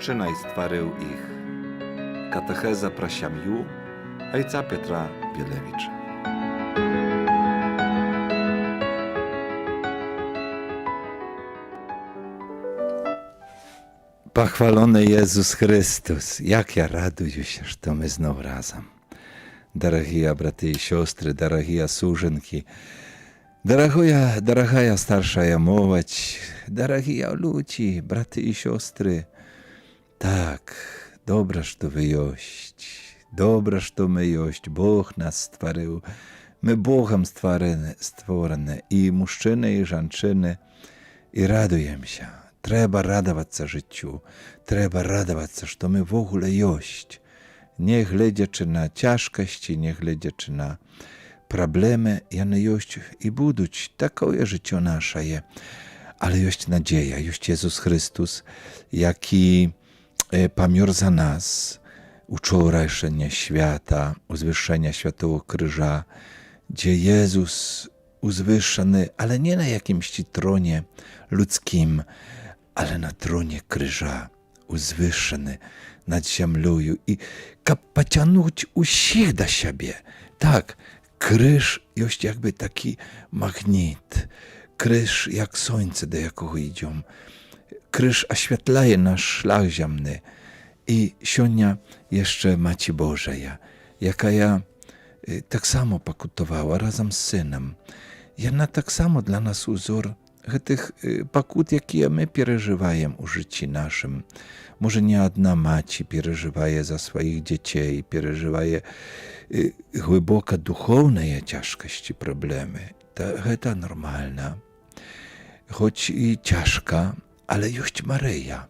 zaczynaj stwarył ich. Katecheza prasiamiu, ojca Piotra Bielewicza. Pochwalony Jezus Chrystus, jak ja raduję się, że my znowu razem. Дорогие браты и сестры, дорогие служенки, дорогая старшая молодь, дорогие люди, браты и сестры. Так, добре, что вы есть, добре, что мы есть, Бог нас створил. My Bogiem stworzone i mężczyzny i żeńczyny i radujemy się. Trzeba radować się życiu, trzeba radować się, że my w ogóle jest. Nie глядячи na ciężkości, nie глядячи na problemy, one jest i będą takie życie nasze, ale jest nadzieja, jest Jezus Chrystus, jaki pomiór za nas, uczorajszenia świata, uzwyższenia Świętego Krzyża, gdzie Jezus uzwyższony, ale nie na jakimś tronie ludzkim, ale na tronie krzyża, uzwyższony nad ziemią i pociągnąć wszystkich do siebie. Tak, krzyż jest jakby taki magnet, krzyż jak słońce, do jakiego idziemy. Krzyż oświetlaje nasz szlak ziemny. I siódnia jeszcze Maci Bożeja, jaka ja tak samo pokutowała razem z synem. Ona tak samo dla nas uzor tych pokut, jakie my przeżywamy u życiu naszym. Może nie jedna maci przeżywa za swoich dzieci, przeżywa głęboko duchowne ciężkości, problemy. To normalne. Choć i ciężka, ale jest Maryja,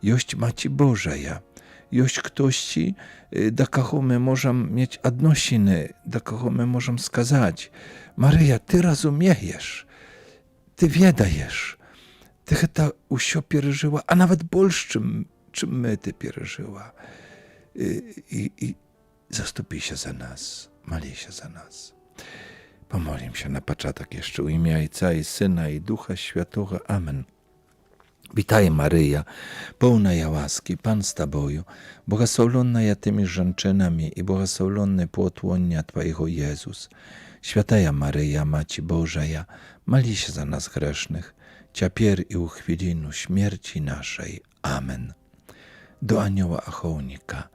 jest Maci Bożeja, jest ktoś, do kogo my możemy mieć odnosiny, do kogo my możemy skazać. Maryja, ty rozumiesz, ty wiedajesz, ty to usio przeżyła, a nawet больше, czym my ty przeżyła. I zastąpi się za nas, mali się za nas. Pomolimy się na początek jeszcze u imię Ojca i Syna i Ducha Świętego. Amen. Witaj Maryja, pełna ja łaski, Pan z Tobą, błogosławiona ja tymi żeńczynami i błogosławiony płod łonia Twojego Jezus. Święta Maryja, Maci Bożeja, mali się za nas grzesznych, ciapier i u chwilinu śmierci naszej. Amen. Do anioła ochotnika.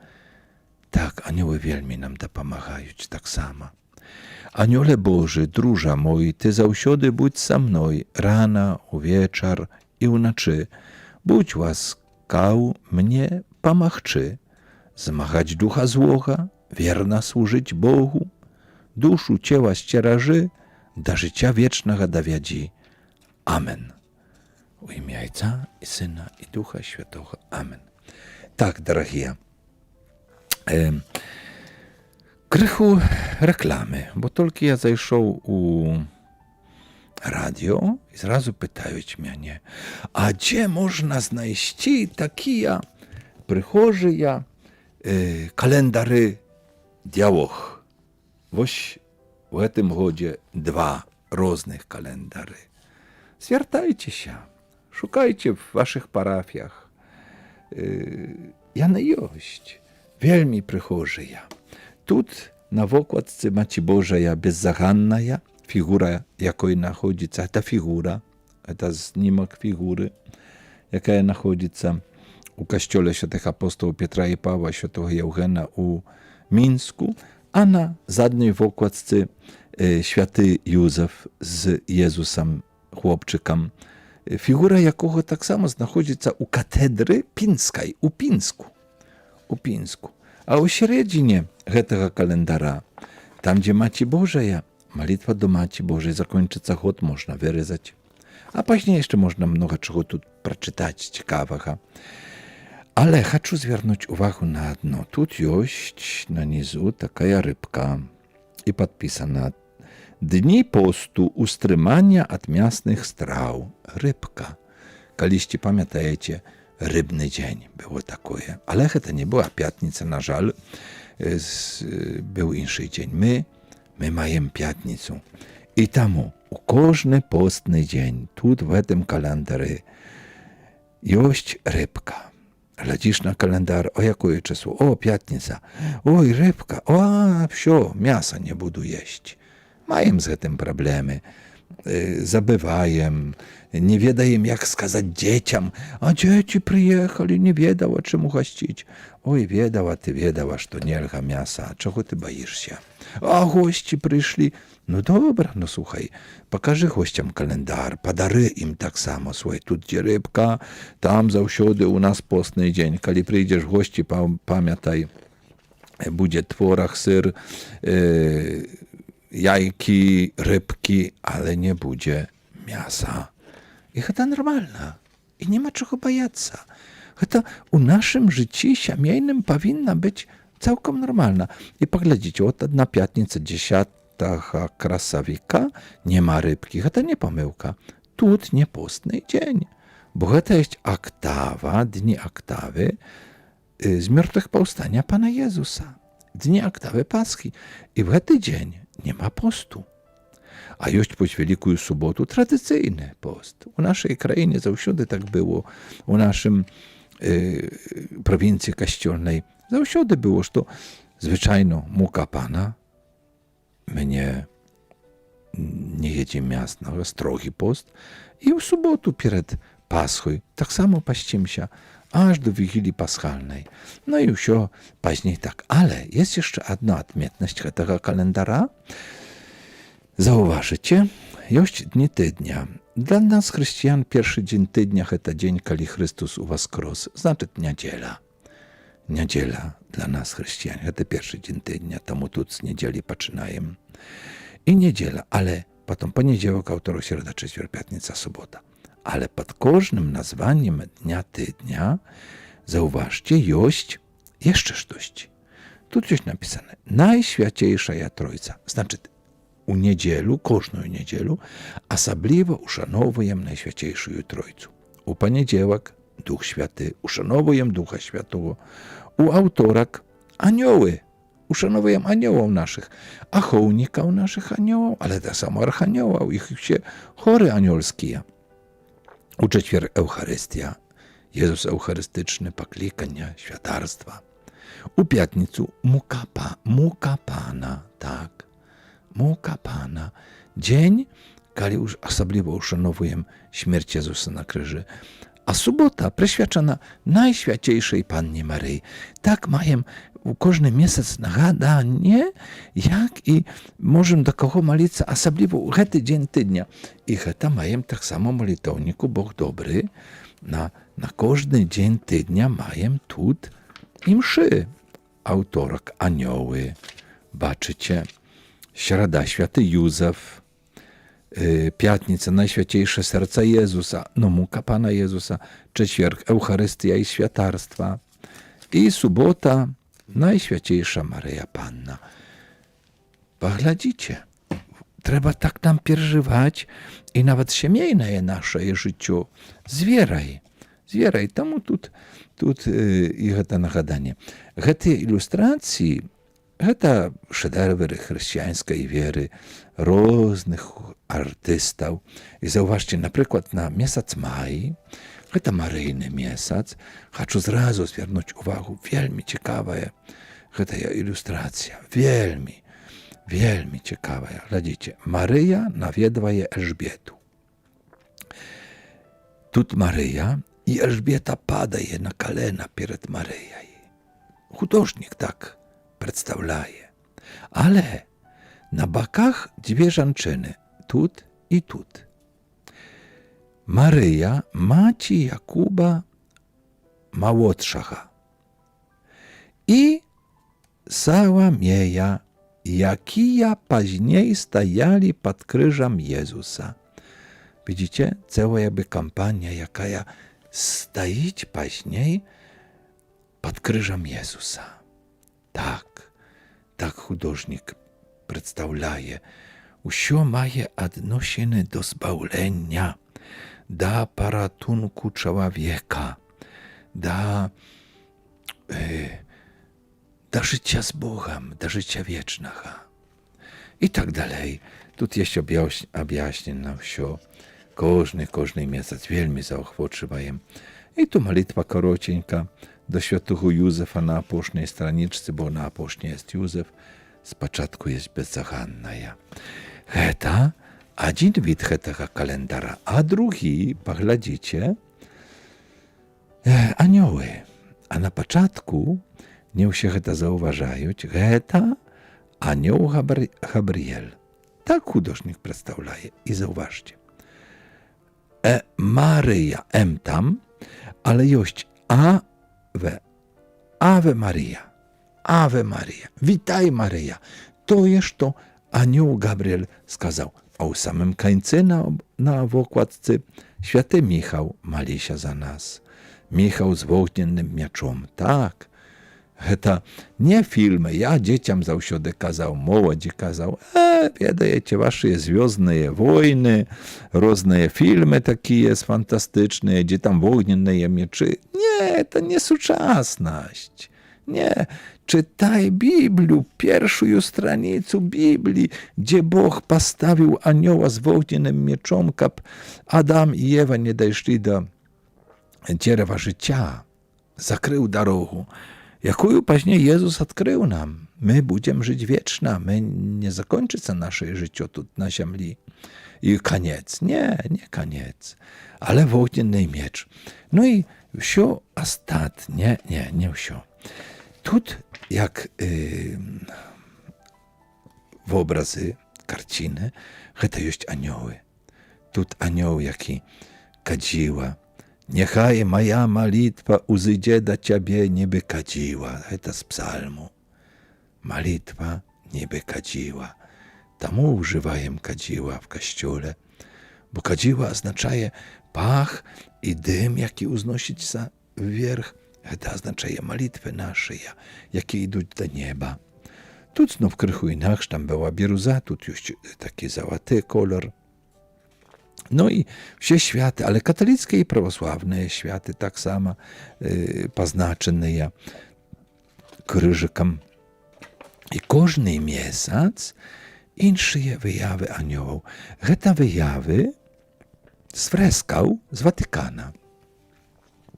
Tak, anioły wielmi nam dopomagają, tak samo. Aniole Boży, druża mój, Ty zawsiody bądź za mną, rana, u wieczar i u nocy. Bądź łaskał mnie pomagczy, zmagać ducha złoga, wierna służyć Bogu, duszu ciała ścieraży, do życia wiecznego dowiedzi. Amen. U imię Ojca i Syna i Ducha Świętego. Amen. Tak, drogie. Krychu reklamy, bo tylko ja zajrzał u radio i zrazu pytają mnie, a gdzie można znaleźć takie przychodzę kalendary diałoch. Woś w tym godzie 2 różnych kalendary. Zwiertajcie się, szukajcie w waszych parafiach. Jane jest, wielmi przychodzę ja. Tut na wokładce Maci Bożeja bezzachanna figura, jaką nachodzica, ta figura, to znimak figury, jaka nachodzica u kościele świętych apostołów Piotra i Pawła, świętego Eugena u Mińsku, a na zadniej wokładce święty Józef z Jezusem, chłopczykiem. Figura jakoho tak samo znachodzica u katedry pińskiej, u Pińsku. A u średzinie tego kalendara, tam gdzie Maci Bożeja, malitwa do Maci Bożej zakończyca chod można wyryzać. A później jeszcze można mnogo czego tu przeczytać ciekawego. Ale chcę zwrócić uwagę na jedno. Tu jest na nizu taka rybka i podpisana Dni postu ustrymania od miasnych straw. Rybka. Kaliście pamiętajecie, rybny dzień było takie. Ale to nie była piatnica, na żal. Był inny dzień. My mamy piatnicę. I tamu u każdy postny dzień, tu w tym kalendarzu, jest rybka. Глядиш на календар, о, якое число? О, пятница. Ой, рыбка. О, все, мяса не буду jeść. Маем з гэтым праблемы. Забываем, не ведаем, як сказаць дзецям. А дзеці прыехалі, не ведала, чым угасціць. Ой, ведала ты, ведала, што нельга мяса. А чаго ты баішся? А госці прыйшлі. Ну добра, ну слухай, пакажы госцям календар, падары ім таксама свой. Тут дзе рыбка, там заўсёды у нас постны дзень. Калі прыйдзеш госці, памятай, будзе творог, сыр, jajki, rybki, ale nie będzie mięsa. I to normalne. I nie ma czego bojaться. To u naszym życiu семейnym powinna być całkiem normalna. I poglądajcie, od na piątnicę 10 krasawika nie ma rybki. To nie pomyłka. Tut nie postny dzień. Bo to jest aktawa, dni aktawy zmartwychwstania Pana Jezusa. Dni aktawy Paschy. I w ten dzień nie ma postu. A już po Wielką Sobotę tradycyjny post. U naszej krainie zawsze tak było. U naszym prowincji kościelnej zawsze było, że zwyczajno muka Pana, my nie jedzimy miasta, strogi post. I w sobotę przed Paschą tak samo paścimy się, aż do Wigilii Paschalnej. No i już później tak. Ale jest jeszcze jedna odmienność tego kalendara. Zauważycie, jest dni tydnia. Dla nas chrześcijan pierwszy dzień tydnia to dzień, kiedy Chrystus uwaskros, znaczy niedziela. Niedziela dla nas chrześcijan to pierwszy dzień tydnia, tomu tu z niedzieli zaczynamy. I niedziela, ale potem poniedziałek, wtorek, środa, czwartek, piątnica, sobota. Ale pod każdym nazwaniem dnia tydnia, zauważcie, jest jeszcze coś. Tu coś napisane. Najświętejsza Trójca. Znaczy, u niedzielu, każdą niedzielu, osobliwie uszanowujemy Najświętejszą Trójcę. U poniedziałek Duch Święty, uszanowujemy Ducha Świętego. U autorek anioły, uszanowujemy aniołów naszych, a hołnika u naszych aniołów, ale tak samo archaniołów, ich się chory anielskie. U czwartek Eucharystia, Jezus Eucharystyczny, poklikania, świętarstwa. U piątnicu muka Pana, tak, muka Pana. Dzień, kiedy już osobliwie uszanowujemy śmierć Jezusa na krzyży. A sobota przeświadczona Najświętejszej Pannie Maryi. Tak mają każdy miesiąc nagadanie, jak i możemy do kogo modlić, osobliwie w ten dzień tydnia. I to mają tak samo molitowniku, Bóg dobry, na każdy dzień tydnia mają tu i mszy. Autorek anioły, baczycie, środa święty Józef, piątnica Najświętejsze Serce Jezusa, no muka Pana Jezusa, czwartek Eucharystia i świętarstwa i sobota Najświętejsza Maryja Panna. Poglądajcie, trzeba tak nam przeżywać i nawet семейное nasze życie zwieraj. Tomu tu i to nagadanie. Te ilustracje, to szedewry chrześcijańskiej wiery różnych artystów. I zauważcie, na przykład na miesiąc maj, to maryjny miesiąc, chcę zrazu zwrócić uwagę, wielmi ciekawa ta ilustracja, wielmi ciekawa. Widzicie, Maryja nawiedła Elżbietu. Tu Maryja i Elżbieta pada na kolana przed Maryją. Художник tak przedstawia. Ale na bakach dwie żonczyny, tut i tut. Maryja, maci Jakuba Młodszacha i Sałamieja, jakija później stajali pod krzyżem Jezusa. Widzicie? Cała jakby kampania, jaka stoić później pod krzyżem Jezusa. Tak художник przedstawia. Усьо має odnosiny do zbawlenia, do paratunku człowieka, do życia z Bogiem, do życia wiecznego. I tak dalej. Tu jest objaśnione na wszystko. Każdy miesiąc wielmi zaochwoczywajem. I tu malitwa korocieńka do świętego Józefa na aposznej straniczce, bo na aposznie jest Józef, z początku jest bezzachanna. Heta, один wid hetego kalendara, a drugi, pogladzicie, anioły. A na początku, nie się heta zauważają, heta anioł Gabriel. Tak hudожnik przedstawia. I zauważcie. Maryja, tam, ale jest Ave Maria. Ave Maria. Witaj Maryja. To jest to anioł Gabriel skazał. A u samym końcu na okładce święty Michał mali się za nas. Michał z ogniem mieczem. Tak. To nie filmy. Ja dzieciom zawsze kazał, młodzi kazał. Wiedajecie, wasze Gwiezdne Wojny, różne filmy takie jest fantastyczne, gdzie tam ognienne mieczy. Nie, to nie współczesność. Nie. Czytaj Biblię, pierwszą stranicę Biblii, gdzie Bóg postawił anioła z ogniem mieczem, kap Adam i Ewa nie doszli do drzewa życia. Zakrył drogę. Jaką później Jezus odkrył nam. My będziemy żyć wieczna, my nie zakończy się nasze życie tu na ziemi. I koniec. Nie koniec. Ale ognienny miecz. No i wsio ostatnie, nie wsio. Tut jak w obrazy, karciny, to jest anioły. Tut anioł, jaki kadziła. Niechaj moja malitwa uzejdzie do Ciebie, niby kadziła. To z psalmu. Malitwa niby kadziła. Tamu używajem kadziła w kościele, bo kadziła oznacza pach i dym, jaki uznosić za wверх. To oznacza malitwy nasze, jakie idą do nieba. Tu znów krychu inaczej, tam była bieruza, tu już taki złoty kolor. No i wszystkie światy, ale katolickie i prawosławne światy tak samo poznaczone krzyżykiem. I każdy miesiąc inne wyjawy aniołów. Te wyjawy z freskał z Watykana.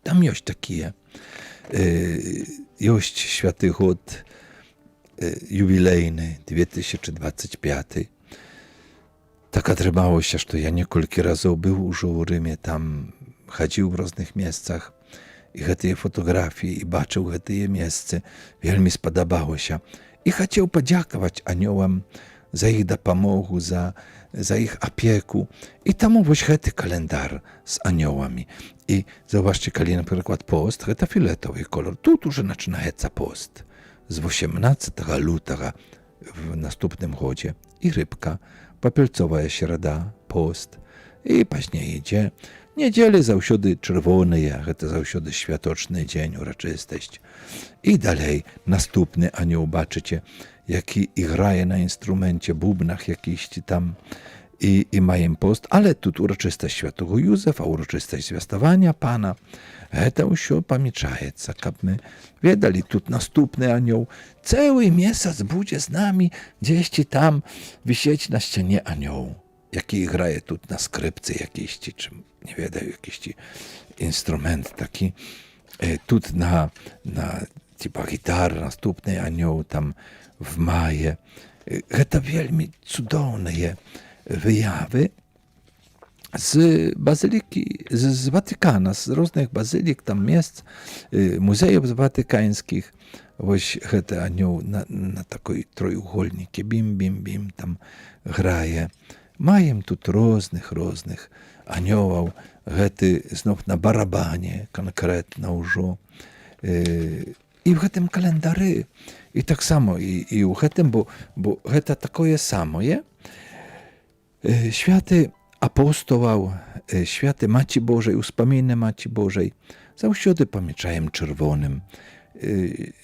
Tam jest takie, jest święty rok jubilejny 2025. Tak otrzymało się, że ja niekolki razy był już w Rzymie, tam chodził w różnych miejscach i te fotografie i baczył te miejsce. Wielmi spodobało się. I chciał podziękować aniołom za ich dopomogę, za ich opiekę. I tam właśnie ten kalendar z aniołami. I zobaczcie, kiedy na przykład post, to fioletowy kolor. Tu już zaczyna się post. Z 18 lutego w następnym rodzie. I rybka, popielcowa środa, post. I później idzie. Niedzielę zawsze czerwone, to zawsze światoczny dzień, uroczystość. I dalej, następny anioł, baczycie, jaki graje na instrumencie, bubnach jakiś tam i mają post, ale tu uroczystość świętego Józefa, uroczystość zwiastowania Pana. To już pamiętacie, jak my wiedzieli, tu następny anioł, cały miesiąc będzie z nami, gdzieś tam wisieć na ścianie anioł, jaki graje tu na skrypce jakiś, czy nie wiem, jakiś instrument taki, tu na typa gitar, następny anioł tam w maje. To wielmi cudowne wyjawy z bazyliki, z Watykana, z różnych bazylik, tam miejsc, muzeów watykańskich. Właśnie ten anioł na takiej trojucholniku, bim, bim, bim, tam graje. Mają tu różnych aniołów, hety znów na barabanie konkretno już. I w tym kalendary. I tak samo, i u tym, bo heta takie samo, je? Święty apostołał, święty Maci Bożej, uspominy Maci Bożej, zawsze pamiętają czerwonym.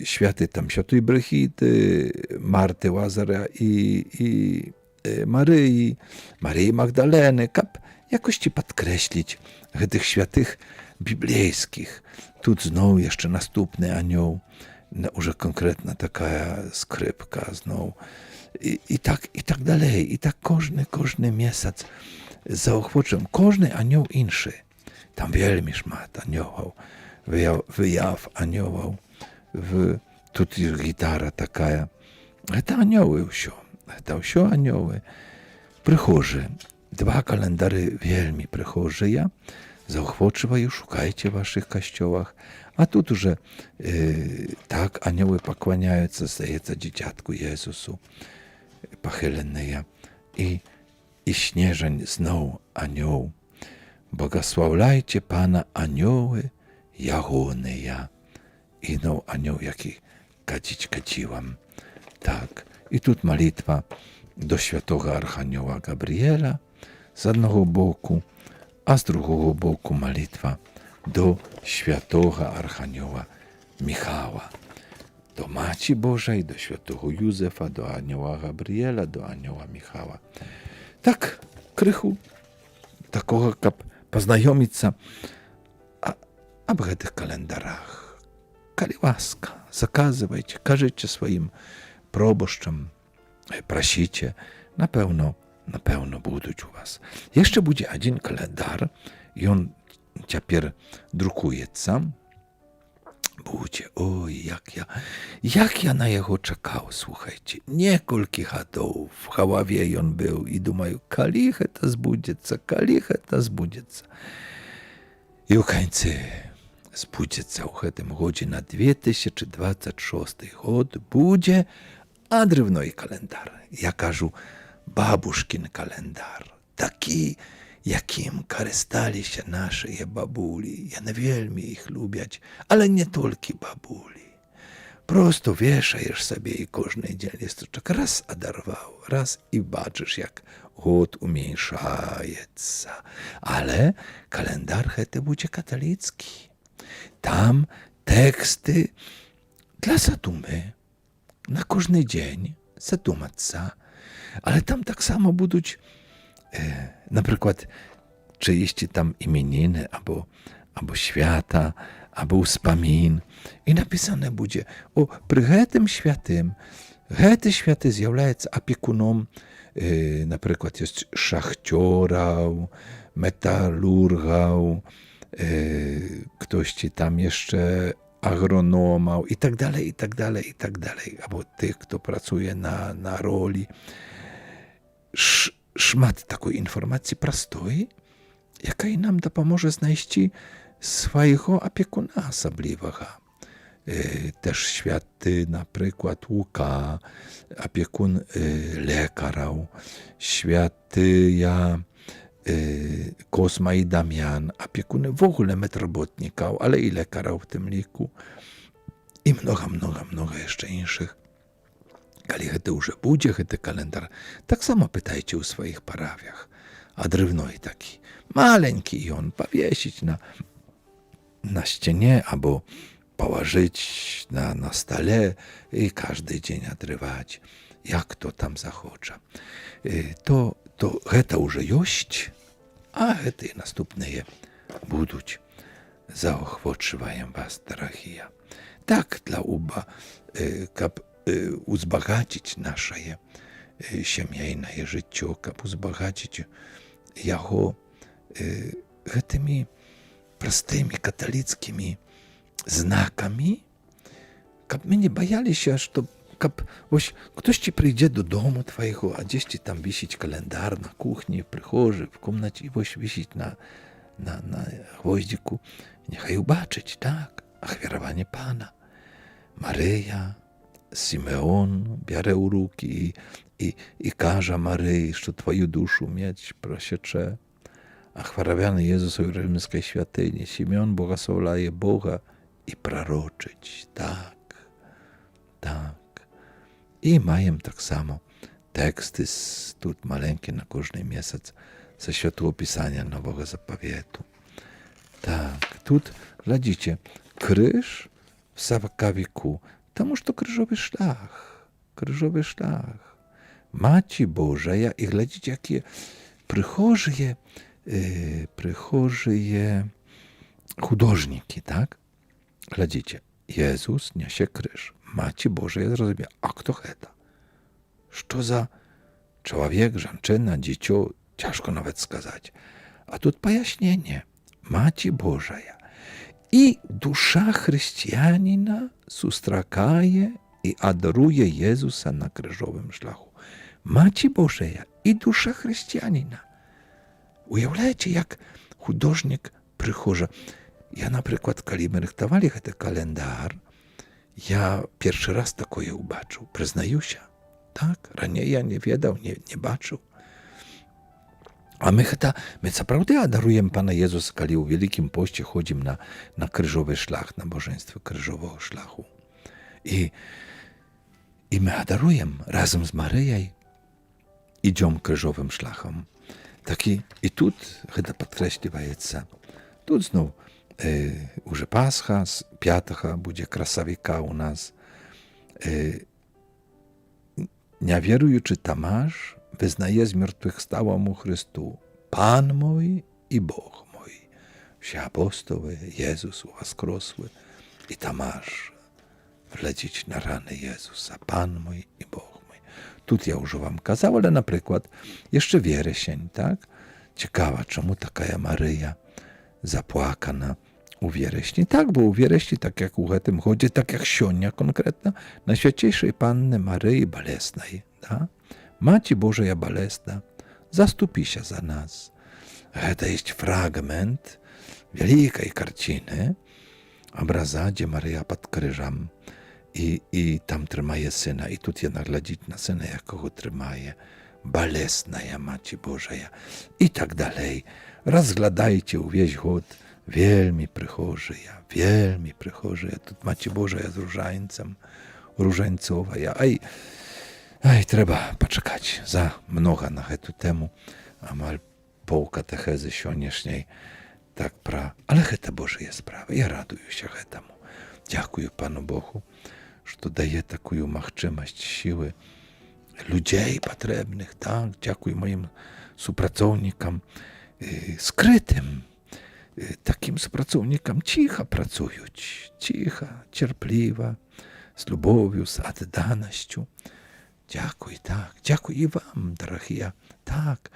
Święty tam świętej Brechity, Marty Łazara i Maryi Magdaleny, kap jakoś ci podkreślić tych świętych biblijskich. Tu znowu jeszcze następny anioł, już konkretna taka skrypka znowu. I tak dalej. I tak każdy miesiąc zaochwoczę. Każdy anioł inszy. Tam wielmi szmat aniołów, wyjaw aniołów. Тут гітара така. Це аньоли все. Це все аньоли. Прихожі. 2 календари вельми прихожі. Заохвочиваю, шукайте в ваших костьолах. А тут уже так анioły поклоняются, здається, дитятку Єзусу похилене. І śnieżeń знов аньол. Błogosławiajcie Pana anioły jagone. I no anioł, jaki kadziłam. Tak. I tu modlitwa do świętego Archanioła Gabriela z jednego boku, a z drugiego boku modlitwa do świętego Archanioła Michała. Do Maci Bożej, do świętego Józefa, do anioła Gabriela, do anioła Michała. Tak, krychu takiego, jak poznajomić się w tych kalendarach. Коли ласка, заказывайте, кажите своїм пробощам, просите, напевно будуть у вас. Jeszcze буде один календар, і він тепер друкується. Буде, ой, як я на його чекав, слухайте. Niekólki годов в голові він був, і думаю, коли це збудеться, коли це збудеться. І в кінці збудеться у гэтым годзе на 2026 год будзе адрывной календар. Я кажу, бабушкін календар. Такі, яким карысталіся нашыя бабулі. Яны вельмі іх любяць, але не толькі бабулі. Просто вешаеш сабе і кожны дзень лісточак раз адарваў, раз і бачыш, як год уменьшаецца. Але календар гэты будзе каталіцкі. Там teksty dla zadumy. Na każdy dzień zadumać się. Ale tam tak samo będą na przykład czyjeś tam imieniny, albo święta, albo wspomin. I napisane będzie, o, przy tym świętym, ten święty zjawiaється opiekunom, na przykład jest szachciorał, metalurgał, ktoś ci tam jeszcze agronomał i tak dalej, i tak dalej, i tak dalej. Albo tych, kto pracuje na roli. Szmat takiej informacji prostej, jaka i nam pomoże znaleźć swojego opiekuna osobliwego. Też święty, na przykład Łuka, opiekun lekarał, święty Kosma i Damian, opiekuny w ogóle medrobotników, ale i lekarów w tym liku. I mnogo jeszcze innych. Kiedy to już będzie, ten kalendar, tak samo pytajcie u swoich parafiach. A drewnej taki, maleńki i on powiesić na ścianie, albo położyć na stole i każdy dzień odrywać, jak to tam zachocze. To już jest, a te następne będą. Zaochwoczywają was, drogie. Tak dla uba, kab uzbogacić nasze siemiejne życie, kab uzbogacić jego tymi prostymi katolickimi znakami, kab my nie bajali się, że ktoś ci przyjdzie do domu twojego, a gdzieś ci tam wisić kalendar na kuchni, w przychodzi, w komnacie i wisić na gwoździku. Niechaj ubaczyć, tak, achwierowanie Pana. Maryja, Simeon bierze u ruki i każe Maryi, że twoją duszę mieć, prosiecze. Achwarawiany Jezus w rzymskiej świątyni. Simeon błogosławie Boga i proroczyć, tak. I mają tak samo teksty tu maleńkie na każdy miesiąc ze Świętego Pisania Nowego Zapowietu. Tak, tu глядите, krzyż w Sawakawiku, tam to krzyżowy szlach. Maci Bożeja i глядите, jakie przychodzie художники, tak? Глядите, Jezus niesie krzyż. Maci Bożeja zrozumie, a kto to? Co za człowiek, żonczyna, dziecię, ciężko nawet skazać. A tu pojaśnienie. Маці Божая. І душа християнина зустракає і аdoрує Єзуса на крижовому шляху. Маці Божая і душа християнина. Уявляєте, як художник прихожа. Я, наприклад, коли ми рихтували цей календар, я перший раз такое убачив, признаюся. Так, раніше я не відав, не бачив. A my naprawdę adarujemy Pana Jezusa, kiedy w Wielkim Poście chodzimy na krzyżowy szlach, na bożeństwo krzyżowego szlachu. I my adarujemy razem z Maryją, idziemy krzyżowym szlachem. I tu chyba podkreśliwaється, tu znów już Pascha, z 5 będzie krasawika u nas. Niewierujący Tomasz wyznaje zmartwychwstałą mu Chrystu, Pan mój i Bóg mój. Wsi apostoły, Jezus waskrosły i Tomasz wlecieć na rany Jezusa, Pan mój i Bóg mój. Tu ja już wam kazał, ale na przykład jeszcze wieresień, tak? Ciekawa, czemu taka Maryja zapłakana u wiereśni. Tak, bo u wiereśni, tak jak u tym chodzi, tak jak sionia konkretna, na Świętejszej Panny Maryi Bolesnej, tak? Maci Boża Bolesna, zastupi się za nas. To jest fragment wielkiej karciny, obraza, gdzie Maryja pod krzyżem i tam trzymaje syna. I tu je nagladzić na syna, jakogo trzymaje. Bolesna Maci Boża. I tak dalej. Rozgladajcie uwieś chód. Wielmi przychorzy ja. Tu Maci Boża z różańcowa. Aj, trzeba poczekać za mnoga na tę temu, amal pół katechezy sionieśnej, tak ale to Boża sprawa, ja raduję się temu. Dziękuję Panu Bogu, że daje taką możliwość, siły ludzi potrzebnych, tak? Dziękuję moim współpracownikom skrytym, takim współpracownikom cicho pracują, cierpliwa, z lubowią, z oddanością. Dziękuję, tak. Dziękuję i wam, drogie. Tak.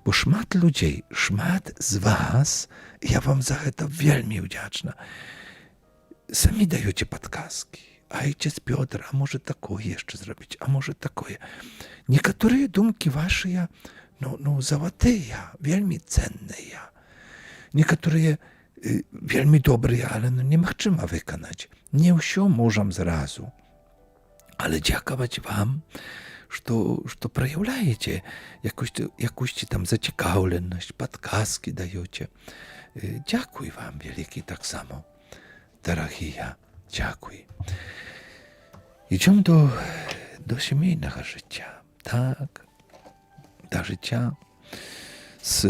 Bo szmat ludzi, szmat z was, ja wam za to wielmi wdzięczna. Sami dajecie podkaski. Ojciec Piotr, a może takoje jeszcze zrobić, a może takoje. Niektóre dumki wasze, no złote, wielmi cenne. Niektóre wielmi dobre, ale nie możemy wykonać. Nie wszystko możemy zrazu. Ale dziękować wam, że przejawiacie jakąś tam zaciekawioność, podkaski dajecie. Dziękuję wam wielki tak samo, drogie, dziękuję. Idziemy do siemiejnego życia, tak, do życia z,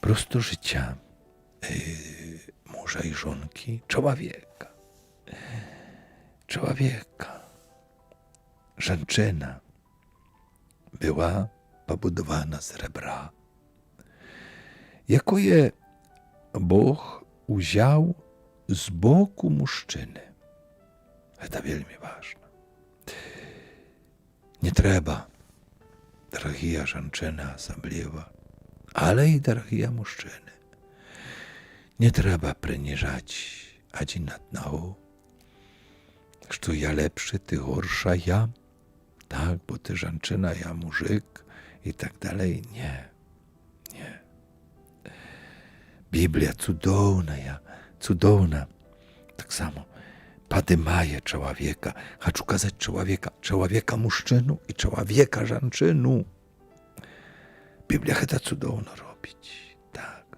prosto życia męża i żonki, człowieka. Żonczyna była pobudowana z srebra, jakie Bóg wziął z boku mężczyzny. To wielmi ważne. Nie trzeba, drogia żonczyna osobliwa, ale i drogia mężczyzny. Nie trzeba przyniżać один одного, что я lepszy, ty gorsza, ja, tak, bo ty żonczyna, ja mużyk i tak dalej. Nie. Biblia cudowna, tak samo podymaje człowieka. Chcę kazać człowieka mężczyznu i człowieka żonczynu. Biblia chce cudowno robić, tak.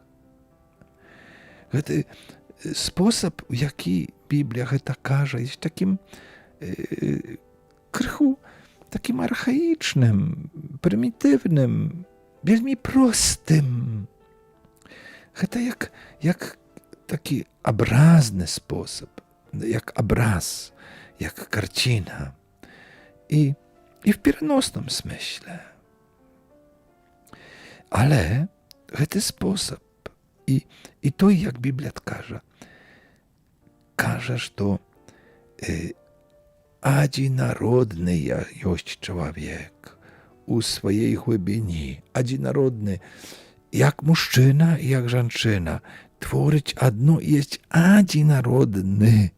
Sposób, w jaki Biblia to każe, jest takim krychu, takim archaicznym, prymitywnym, wielmi prostym. To jak taki obrazny sposób, jak obraz, jak karcina. I w piernosnym smyśle. Ale ten sposób i to, jak Biblia każe, że один народный есть человек, у своей глибині, одинародний, як мужчина і як жінчина, творить одно і є одинародне.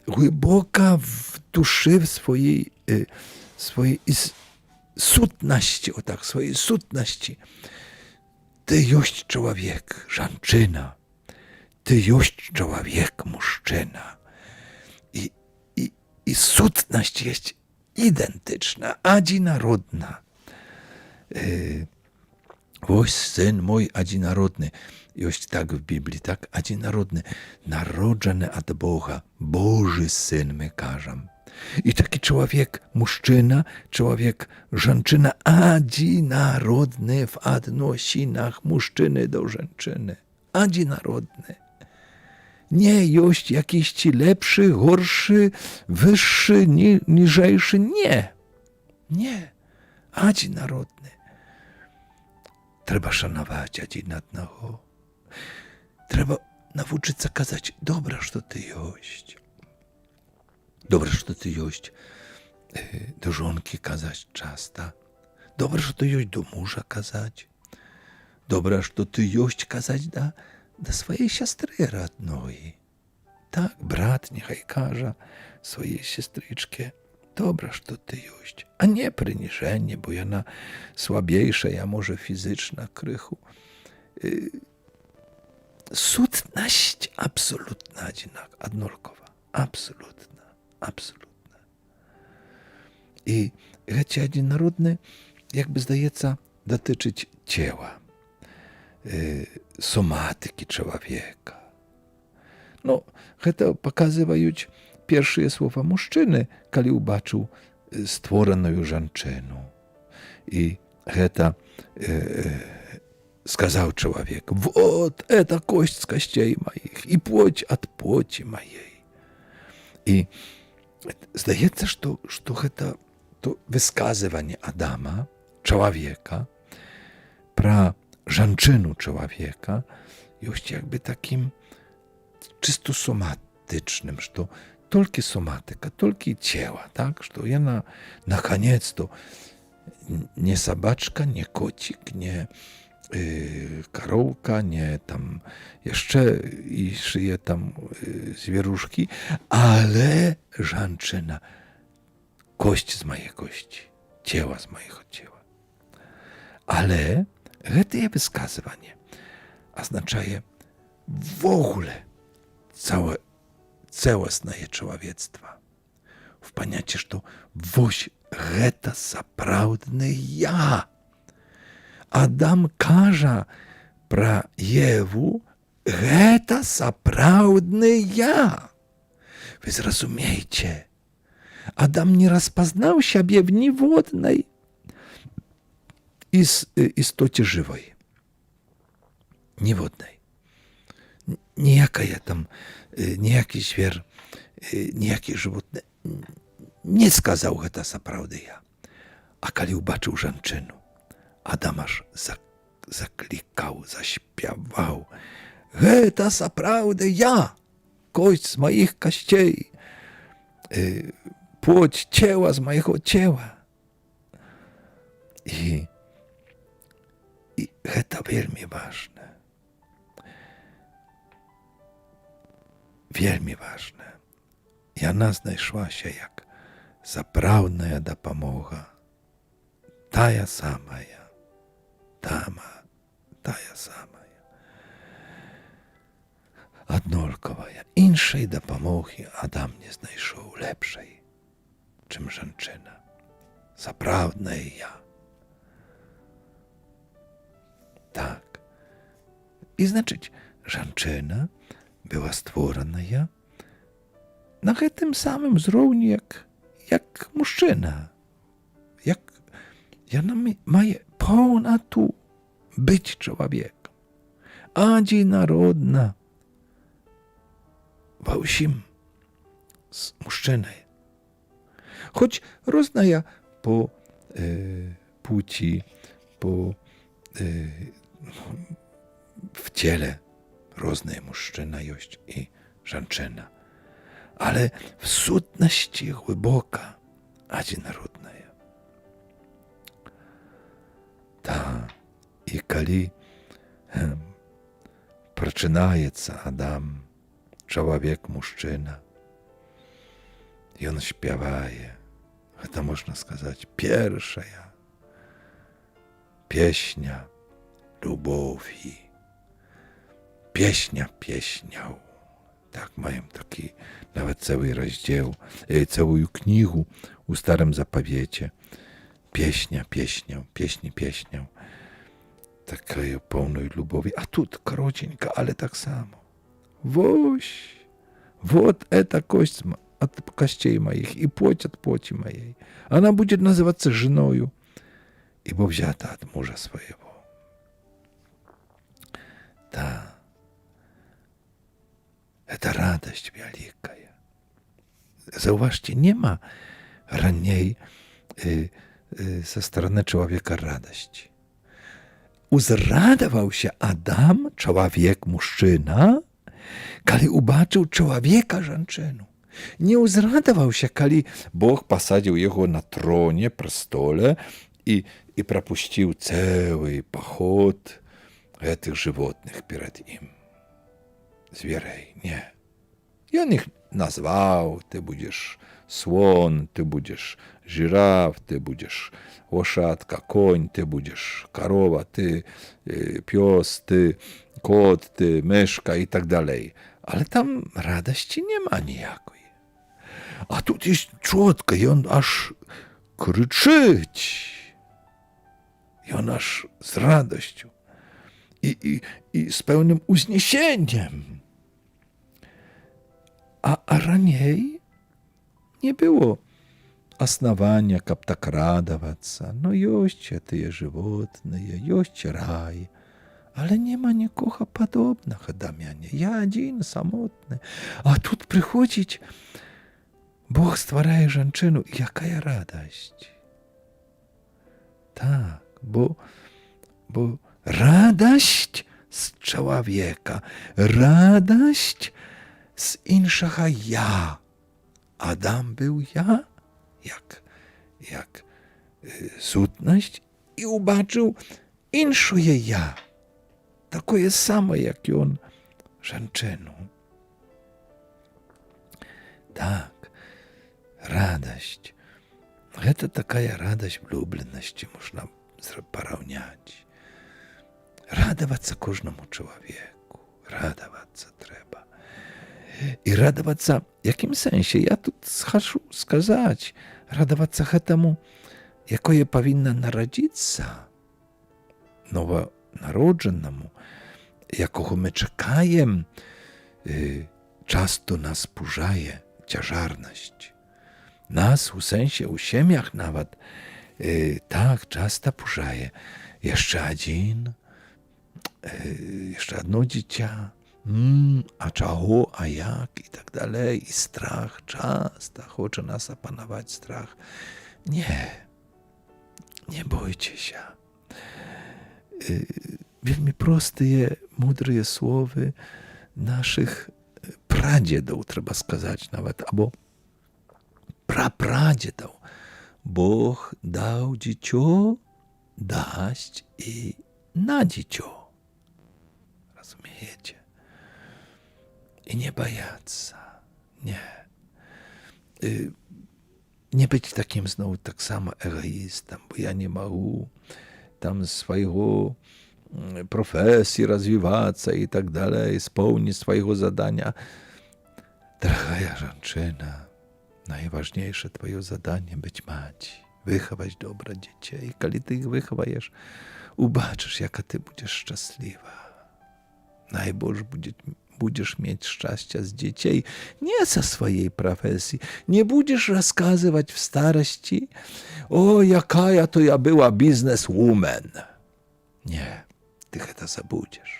Глибоко в душі в своїй сутності, отак, своїй сутності. Ти єсть чоловік, жінчина. Ти єсть чоловік, мужчина. І сутність є ідентична, одинародна. Ось син мой одинародний. І ось так в Біблії, так, одинародний, народжений від Бога, Божий син, ми кажемо. І такий чоловік, мужчина, чоловік, жінчина, одинародний в відносинах мужчини до жінчини. Одинародний. Nie jest jakiś lepszy, gorszy, wyższy, niżejszy. Nie. Nie. Одинародny. Trzeba szanować один одного. Trzeba nauczyć się kazać, dobra, że ty jest. Dobra, że ty jest. Do żonki kazać często. Dobra, że ty jest do męża kazać. Dobra, że ty jest kazać do swojej siostry rodnej. Tak, brat niechaj każe swojej siostryczce. Dobra, że ty jest. A nie przyniżenie, bo ona słabiejsza, ja może fizyczna krychu. Sutność absolutna, однолькова. Absolutna, absolutna. I gecie одинародne, jakby zdaється, dotyczyć ciała. Somatyki człowieka. No, to pokazywają pierwsze słowa mężczyzny, kiedy ubaczył stworzoną żonczynę. I to сказал człowiek, вот это кость z kościej moich i płoć od płoci mojej. I zdaється, że to wyskazywanie Adama, człowieka, pra żonczynu człowieka, jest jakby takim czysto somatycznym, że to tylko somatyka, tylko ciała, tak? Że ja na koniec to nie sobaczka, nie kocik, nie karolka, nie tam jeszcze i szyje tam zwieruszki, ale żonczyna, kość z mojej kości, ciała z mojego ciała. Ale to wyskazywanie oznacza w ogóle całe целостное человечество. В понятии, что вось это сапраўдны я. Адам кажа про Еву, гэта сапраўдны я. Вы зразумееце, Адам не распазнаў сябе в ніводнай істоце жывой. Ніводнай. Ніякая там, ніякі звер, ніякі жывотны не сказаў гэта сапраўды я. А калі ўбачыў жанчыну, Адам аж заклікаў, заспяваў. Гэта сапраўды я, кость з маіх касцей, плоть цела з майго цела. І гэта вельмі важна. Вельмі важна. Яна знайшлася як сапраўдная дапамога. Тая самая. Тая самая. Аднолькавая. Іншай дапамогі Адам не знайшоў лепшай, чым жанчына. Сапраўдная я. Так. І значыць, жанчына była stworzona na tym samym zrowniu jak mężczyzna. Ona ma pełna tu być człowiekiem. Одинародна во всім z mężczyzną. Choć różna po płci, w ciele. Różne mężczyzna jest i żonczyna, ale w sutności głęboka, одинародная. калі прачынаецца Адам, чалавек, мужчына, ён śpiewaje, гэта можна сказаць, першая песня любові, песня песняў. Так, маем такі нават цэлы раздзел, цэлую кнігу у старым запавеце. Песня песняў, песні песняў. Такая поўную любові. А тут коротенько, але так само. Вось, вот эта кость от костей моих и плоть от плоти моей. Она будет называться женою, ибо взята от мужа своего. Да. Это радость великая. Zauważcie, nie ma raniej ze strony człowieka radości. Uzradował się Adam, człowiek, mужчина, kiedy ubaczył człowieka, żonczynu. Nie uzradował się, kiedy Bóg posadził jego na tronie, prestole i propuścił cały pochód tych żywotnych przed nim. Zwierzej, nie. I on ich nazwał, ty będziesz słon, ty będziesz żyraf, ty będziesz łoszatka, koń, ty będziesz karowa, ty pies, ty kot, ty myszka i tak dalej. Ale tam radości nie ma nijakiej. A tu jest człotka i on aż krzyczyć. I on aż z radością i z pełnym uzniesieniem. A raniej nie było основания, как так радоваться. No jest te żywotne, jest raj, ale nie ma nikogo podobnego do mnie. Ja один, samotny. A tu przychodzić, Bóg stwarza żonczynę i jaka radość. Tak, bo radość z człowieka, radość z innego ja. Adam był ja, jak sutność i ubaczył inne ja, takie samo jak i on, żonczyną. Tak, radość. To taka radość влюбленности można porównać. Radować każdemu człowieku, radować trzeba. I radować w jakim sensie? Ja tu chcę сказать, radować temu, jakie powinno narodzić nowonarodzonemu, jakiego my czekamy. Często nas purzaje ciężarność. Nas w sensie, u siemiach nawet, tak, często purzaje. Jeszcze jedno dziecię. A czego, a jak i tak dalej. I strach często chce nas opanować strach. Nie bójcie się. Wielmi proste, mądre słowy naszych pradziedów, trzeba сказать nawet, albo prapradziedów. Bóg dał dziecię, dać i na dziecię. Rozumiecie? I nie bojać, nie. Nie być takim znowu tak samo egoistą, bo ja nie mogę tam swojego profesji rozwijać i tak dalej, spełnić swojego zadania. Droga żonczyna, najważniejsze twoje zadanie być mać, wychować dobre dzieci. I kiedy ty ich wychowajesz, ubaczysz, jaka ty będziesz szczęśliwa. Najboż będziesz mieć szczęścia z dzieci, nie ze swojej profesji. Nie będziesz rozkazywać w starości, o jaka to ja była bizneswoman. Nie, ty to zabudziesz.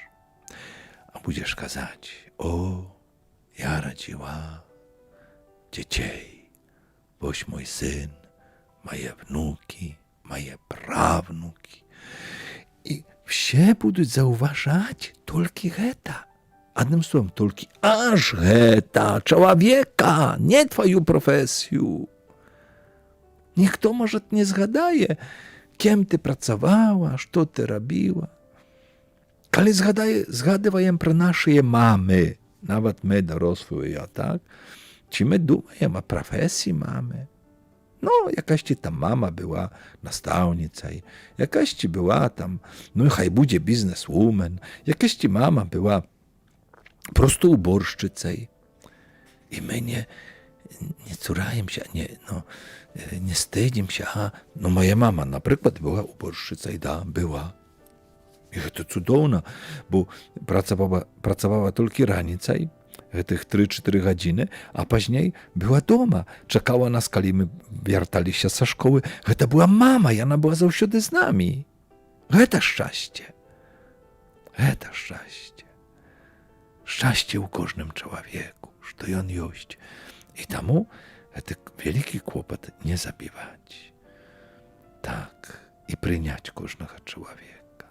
A będziesz kazać, o ja rodziła dzieci, boś mój syn, moje wnuki, moje prawnuki. I все будут zauważać tylko гэта. Одним słowem, tylko aż гэта, człowieka, nie twoją profesję. Ніхто, może, nie zgadaje, kim ty pracowała, co ty robiła. Коли згадуємо про наші мами, навіть ми дорослі, так? Чи ми думаємо о професії мами? No, jakaś ci tam mama była nastavnica, jakaś ci była tam, no chaj będzie bizneswoman, jakaś ci mama była prosto uborszczycą. I my nie curajem się, nie wstydzimy się, no moja mama na przykład była uborszczycą, da, była. I to cudowne, bo pracowała tylko ranicą, tych 3-4 godziny, a później była doma. Czekała nas, kiedy my wracali się ze szkoły. To była mama i ona była zawsze z nami. To szczęście. To szczęście. Szczęście u każdym człowieku, że on jest. I temu ten wielki kłopot nie zabiwać. Tak. I przyjąć każdego człowieka.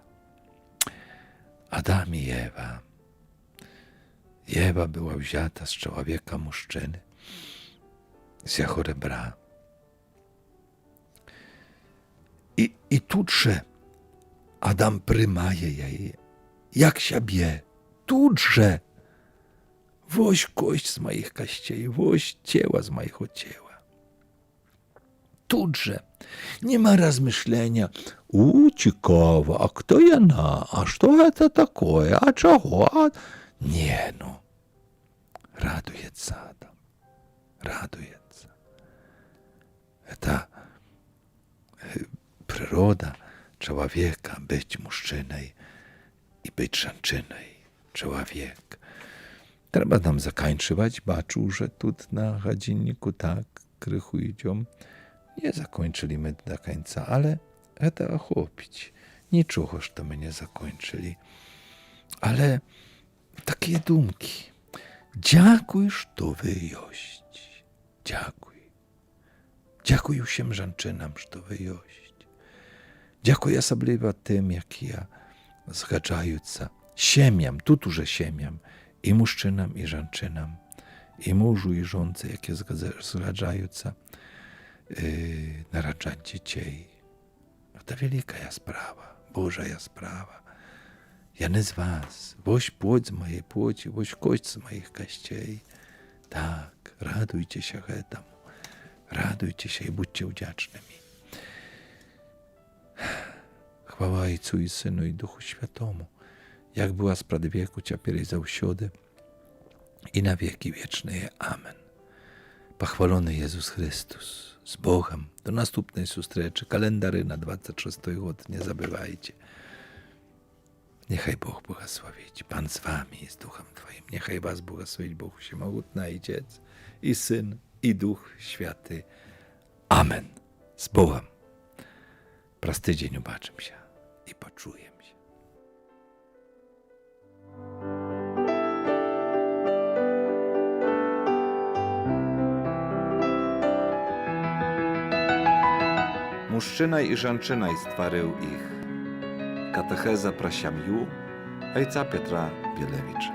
Adam i Ewa. Ewa była wzięta z człowieka mężczyzny, z jego rebra. I tuż Adam prymaje jej, jak siebie, tuż woź kość z moich kości, woź ciała z mojego ciała. Tuż nie ma rozmyślenia, ciekawe, a kto jana, a co to takie, a czego, Nie, no. Raduje się Adam. Raduje się. Ta przyroda człowieka być mężczyzną i być żonczyną. Człowiek. Trzeba nam zakończywać. Baczył, że tu na godzinniku tak krychu idziemy. Nie zakończyliśmy do końca, ale to ochłopić. Niczego, że my nie zakończyli. Ale takie dumki. Dziękuj, że wy jest. Dziękuj. Dziękuj wszystkim żonczynam, że wy jest. Dziękuj osobliwie tym, jak ja zgadzają się. Siemiam, tuż siemiam. I mężczyznam, i żonczynam. I mężu, i żonce, jakie zgadzają się. Naradzać dzieci. To wielka sprawa. Boża sprawa. Ja z was, woś płód z mojej płci, woś kość z moich kości. Tak, radujcie się temu. Radujcie się i bądźcie wdzięcznymi. Chwała Ojcu i Synu i Duchu Świętemu, jak była sprzed wieku, teraz i zawsze, i na wieki wieczne. Amen. Pochwalony Jezus Chrystus, z Bogiem. Do następnej zustreczy, kalendary na 26 rok, nie zabywajcie. Niechaj Bóg błogosławić. Pan z wami i z Duchem Twoim. Niechaj was błogosławić Bóg Wszechmogutny, i Dziec, i Syn, i Duch Święty. Amen. Z Bogiem. Przez tydzień zobaczymy się i poczujemy się. Mężczyzna i żonczyna stwarzył ich. Katecheza pra siamju, ojca Piotra Bielewicza.